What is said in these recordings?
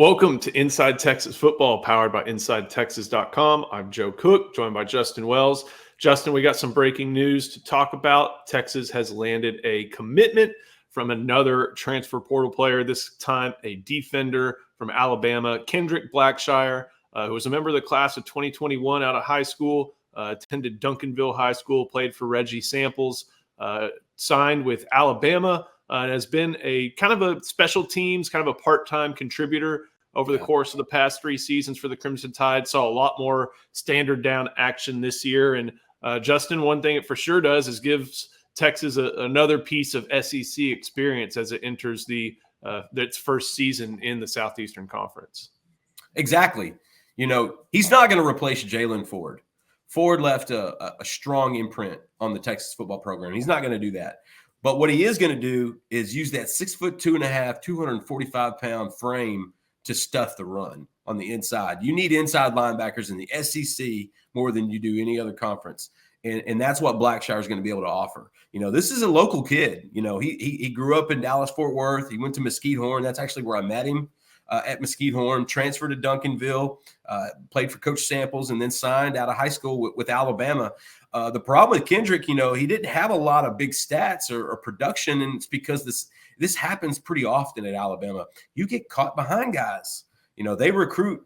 Welcome to Inside Texas Football, powered by InsideTexas.com. I'm Joe Cook, joined by Justin Wells. Justin, we got some breaking news to talk about. Texas has landed a commitment from another transfer portal player, this time a defender from Alabama, Kendrick Blackshire, who was a member of the class of 2021 out of high school, attended Duncanville High School, played for Reggie Samples, signed with Alabama, and has been a kind of a special teams, kind of a part-time contributor over the course of the past 3 seasons for the Crimson Tide. Saw a lot more standard down action this year. And Justin, one thing it for sure does is gives Texas another piece of SEC experience as it enters its first season in the Southeastern Conference. Exactly. You know, he's not going to replace Jalen Ford. Ford left a strong imprint on the Texas football program. He's not going to do that. But what he is going to do is use that 6'2.5", 245-pound frame to stuff the run on the inside. You need inside linebackers in the SEC more than you do any other conference. And that's what Blackshire is going to be able to offer. You know, this is a local kid. You know, he grew up in Dallas-Fort Worth. He went to Mesquite Horn. That's actually where I met him at Mesquite Horn, transferred to Duncanville, played for Coach Samples, and then signed out of high school with Alabama. The problem with Kendrick, you know, he didn't have a lot of big stats or production, and it's because this happens pretty often at Alabama. You get caught behind guys. You know, they recruit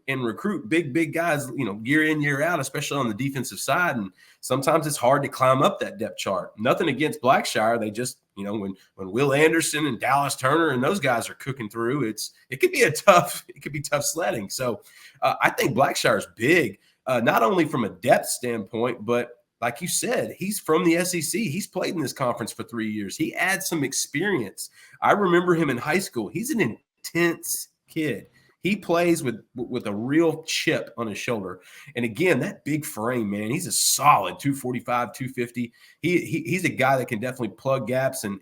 big guys, you know, year in, year out, especially on the defensive side. And sometimes it's hard to climb up that depth chart. Nothing against Blackshire. They just, you know, when Will Anderson and Dallas Turner and those guys are cooking through, it could be tough sledding. So I think Blackshire is big, not only from a depth standpoint, but like you said, he's from the SEC. He's played in this conference for 3 years. He adds some experience. I remember him in high school. He's an intense kid. He plays with a real chip on his shoulder. And again, that big frame, man, he's a solid 245, 250. He's a guy that can definitely plug gaps and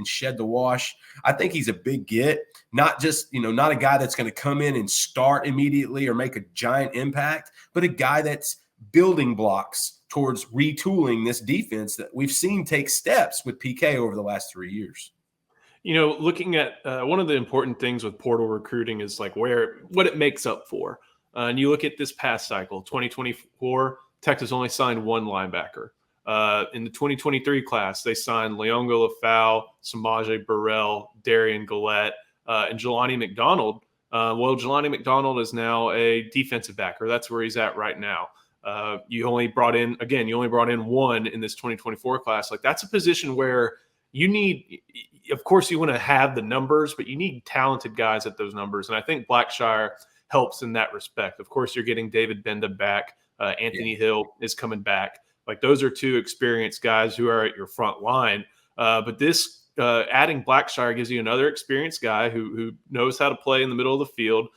shed the wash. I think he's a big get, not just, you know, not a guy that's going to come in and start immediately or make a giant impact, but a guy that's building blocks towards retooling this defense that we've seen take steps with PK over the last 3 years. You know, looking at one of the important things with portal recruiting is like what it makes up for. And you look at this past cycle, 2024, Texas only signed one linebacker. In the 2023 class, they signed Leongo Lafau, Samaje Burrell, Darian Gillette, and Jelani McDonald. Jelani McDonald is now a defensive backer. That's where he's at right now. You only brought in one in this 2024 class. Like, that's a position where you need, of course, you want to have the numbers, but you need talented guys at those numbers. And I think Blackshire helps in that respect. Of course, you're getting David Benda back. Anthony Hill is coming back. Like, those are two experienced guys who are at your front line. But this adding Blackshire gives you another experienced guy who knows how to play in the middle of the field.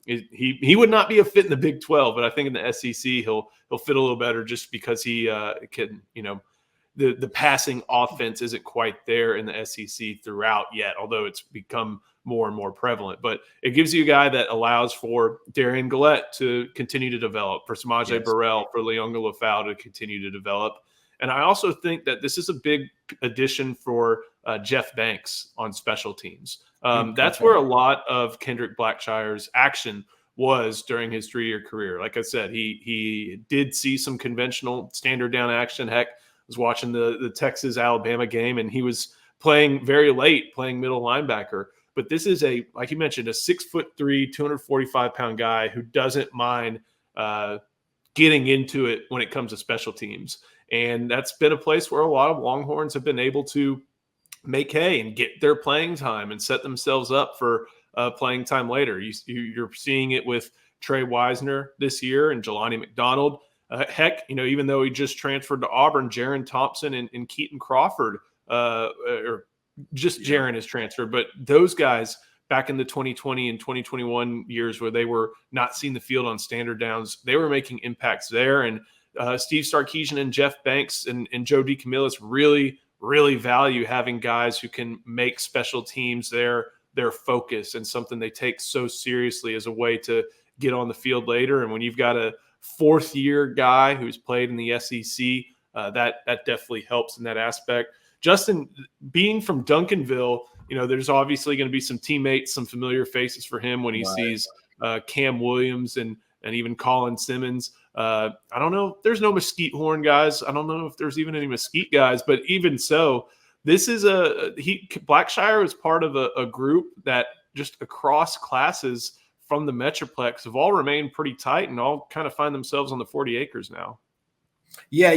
He would not be a fit in the Big 12, but I think in the SEC he'll fit a little better just because he can, you know, the passing offense isn't quite there in the SEC throughout yet, although it's become more and more prevalent. But it gives you a guy that allows for Darian Gillette to continue to develop, for Samaje Burrell, for Leongo Lafau to continue to develop. And I also think that this is a big addition for Jeff Banks on special teams. That's where a lot of Kendrick Blackshire's action was during his 3-year career. Like I said, he did see some conventional standard down action. Heck, was watching the Texas-Alabama game, and he was playing very late, playing middle linebacker. But this is like you mentioned, a 6'3", 245-pound guy who doesn't mind getting into it when it comes to special teams. And that's been a place where a lot of Longhorns have been able to make hay and get their playing time and set themselves up for playing time later. You're seeing it with Trey Wisner this year and Jelani McDonald. Heck, you know, even though he just transferred to Auburn, Jaron Thompson and Keaton Crawford, or just Jaron is transferred. But those guys back in the 2020 and 2021 years where they were not seeing the field on standard downs, they were making impacts there. And Steve Sarkisian and Jeff Banks and Joe DeCamillis really, really value having guys who can make special teams their focus and something they take so seriously as a way to get on the field later. And when you've got a fourth-year guy who's played in the SEC, that definitely helps in that aspect. Justin, being from Duncanville, there's obviously going to be some teammates, some familiar faces for him when he sees Cam Williams and even Colin Simmons. I don't know. There's no Mesquite Horn guys. I don't know if there's even any Mesquite guys, but even so, this is Blackshire is part of a group that just across classes from the Metroplex have all remained pretty tight and all kind of find themselves on the 40 acres now. Yeah,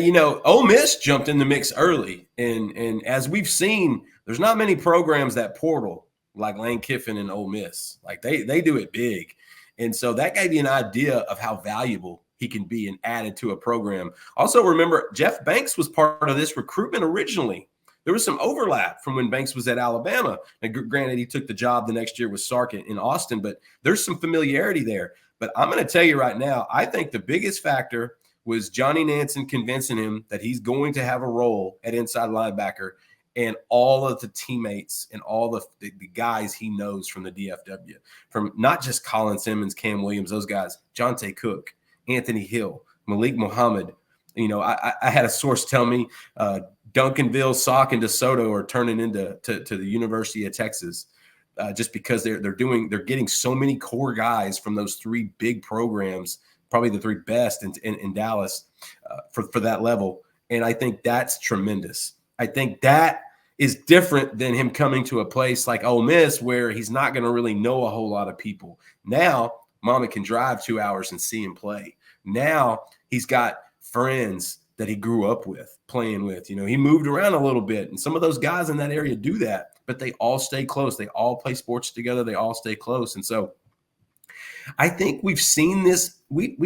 Ole Miss jumped in the mix early, and as we've seen, there's not many programs that portal like Lane Kiffin and Ole Miss. Like they do it big, and so that gave you an idea of how valuable he can be and added to a program. Also, remember Jeff Banks was part of this recruitment originally. There was some overlap from when Banks was at Alabama. Now, granted, he took the job the next year with Sark in Austin, but there's some familiarity there. But I'm going to tell you right now, I think the biggest factor was Johnny Nansen convincing him that he's going to have a role at inside linebacker, and all of the teammates and all the guys he knows from the DFW, from not just Colin Simmons, Cam Williams, those guys, Jonte Cook, Anthony Hill, Malik Muhammad. I had a source tell me Duncanville, Sauk, and DeSoto are turning into the University of Texas just because they're getting so many core guys from those three big programs, probably the three best in Dallas for that level. And I think that's tremendous. I think that is different than him coming to a place like Ole Miss where he's not going to really know a whole lot of people. Now, Mama can drive 2 hours and see him play. Now he's got friends that he grew up with, playing with. He moved around a little bit, and some of those guys in that area do that, but they all stay close. They all play sports together. They all stay close. And so I think we've seen this. We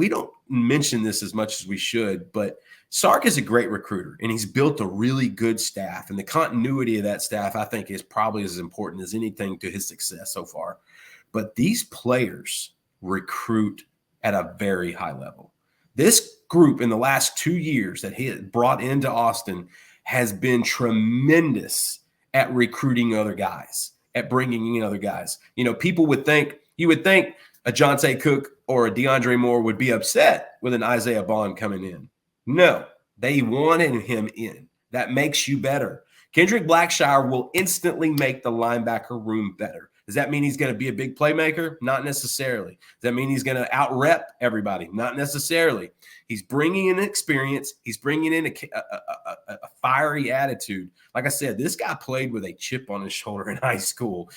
don't mention this as much as we should, but Sark is a great recruiter, and he's built a really good staff, and the continuity of that staff, I think, is probably as important as anything to his success so far. But these players recruit at a very high level. This group in the last 2 years that he had brought into Austin has been tremendous at recruiting other guys, at bringing in other guys. People would think a Jonte Cook or a DeAndre Moore would be upset with an Isaiah Bond coming in. No, they wanted him in. That makes you better. Kendrick Blackshire will instantly make the linebacker room better. Does that mean he's going to be a big playmaker? Not necessarily. Does that mean he's going to out-rep everybody? Not necessarily. He's bringing in experience. He's bringing in a fiery attitude. Like I said, this guy played with a chip on his shoulder in high school.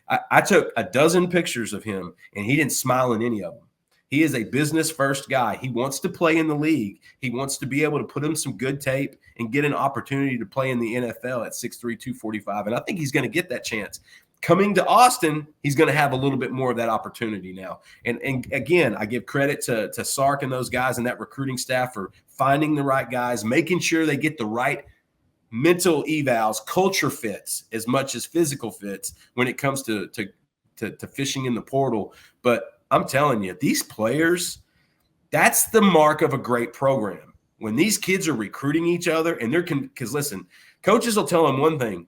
I took a dozen pictures of him, and he didn't smile in any of them. He is a business-first guy. He wants to play in the league. He wants to be able to put him some good tape and get an opportunity to play in the NFL at 6'3", 245, and I think he's going to get that chance. Coming to Austin, he's going to have a little bit more of that opportunity now. And again, I give credit to Sark and those guys and that recruiting staff for finding the right guys, making sure they get the right mental evals, culture fits as much as physical fits when it comes to fishing in the portal. But I'm telling you, these players, that's the mark of a great program. When these kids are recruiting each other and because listen, coaches will tell them one thing.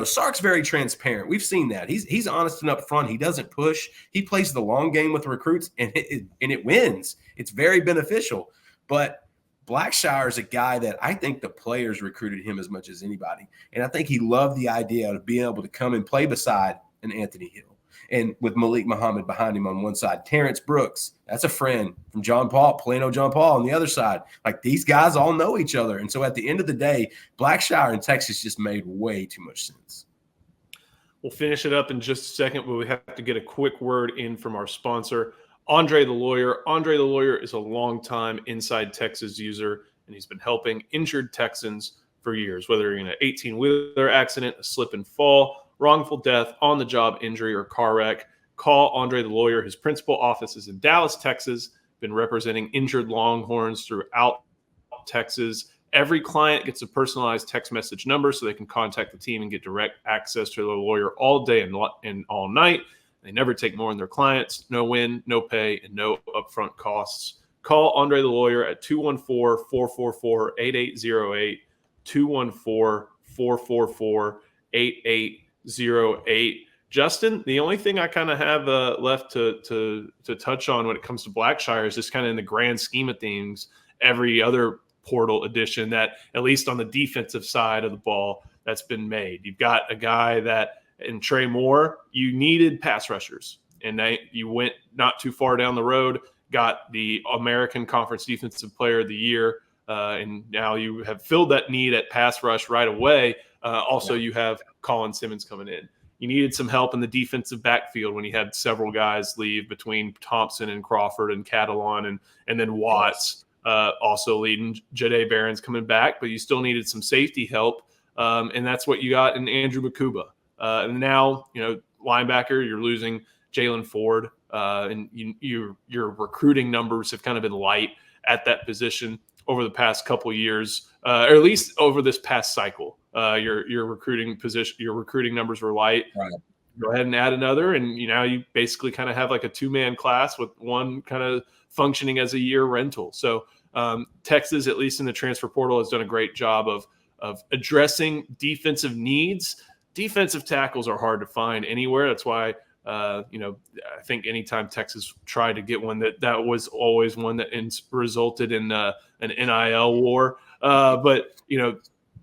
Sark's very transparent. We've seen that. He's honest and upfront. He doesn't push. He plays the long game with recruits, and it wins. It's very beneficial. But Blackshire is a guy that I think the players recruited him as much as anybody, and I think he loved the idea of being able to come and play beside an Anthony Hill, and with Malik Muhammad behind him on one side, Terrence Brooks, that's a friend from John Paul, Plano John Paul on the other side. Like, these guys all know each other. And so at the end of the day, Blackshire in Texas just made way too much sense. We'll finish it up in just a second, but we have to get a quick word in from our sponsor, Andre the Lawyer. Andre the Lawyer is a longtime Inside Texas user, and he's been helping injured Texans for years, whether you're in an 18-wheeler accident, a slip and fall, wrongful death, on-the-job injury, or car wreck. Call Andre the Lawyer. His principal office is in Dallas, Texas. Been representing injured Longhorns throughout Texas. Every client gets a personalized text message number so they can contact the team and get direct access to the lawyer all day and all night. They never take more than their clients. No win, no pay, and no upfront costs. Call Andre the Lawyer at 214-444-8808, 214-444-8808. Justin, the only thing I kind of have left to touch on when it comes to Blackshire is just kind of in the grand scheme of things, every other portal edition that, at least on the defensive side of the ball, that's been made. You've got a guy that in Trey Moore, you needed pass rushers, and you went not too far down the road, got the American Conference Defensive Player of the Year, and now you have filled that need at pass rush right away. Also, you have Colin Simmons coming in. You needed some help in the defensive backfield when you had several guys leave between Thompson and Crawford and Catalon and then Watts also leading. Jade Barron's coming back, but you still needed some safety help, and that's what you got in Andrew Makuba. And now, linebacker, you're losing Jalen Ford, and your recruiting numbers have kind of been light at that position over the past couple of years, or at least over this past cycle. Your recruiting numbers were light. Right. Go ahead and add another, and now you basically kind of have like a two-man class with one kind of functioning as a year rental. So Texas, at least in the transfer portal, has done a great job of addressing defensive needs. Defensive tackles are hard to find anywhere. That's why I think anytime Texas tried to get one, that was always one that resulted in an NIL war. But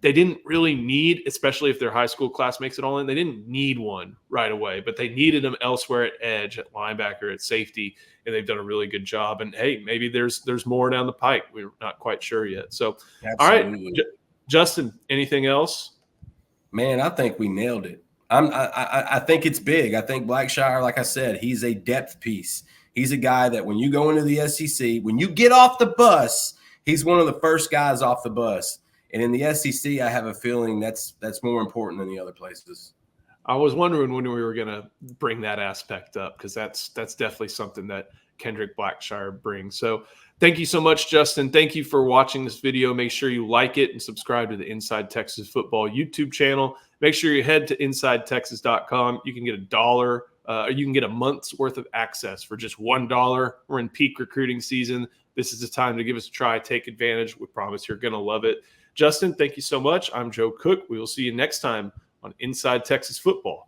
they didn't really need, especially if their high school class makes it all in, they didn't need one right away, but they needed them elsewhere at edge, at linebacker, at safety, and they've done a really good job. And hey, maybe there's more down the pike. We're not quite sure yet. So, Absolutely. All right, Justin, anything else? Man, I think we nailed it. I think it's big. I think Blackshire, like I said, he's a depth piece. He's a guy that when you go into the SEC, when you get off the bus, he's one of the first guys off the bus. And in the SEC, I have a feeling that's more important than the other places. I was wondering when we were going to bring that aspect up, because that's definitely something that Kendrick Blackshire brings. So thank you so much, Justin. Thank you for watching this video. Make sure you like it and subscribe to the Inside Texas Football YouTube channel. Make sure you head to InsideTexas.com. You can get you can get a month's worth of access for just $1. We're in peak recruiting season. This is the time to give us a try. Take advantage. We promise you're going to love it. Justin, thank you so much. I'm Joe Cook. We will see you next time on Inside Texas Football.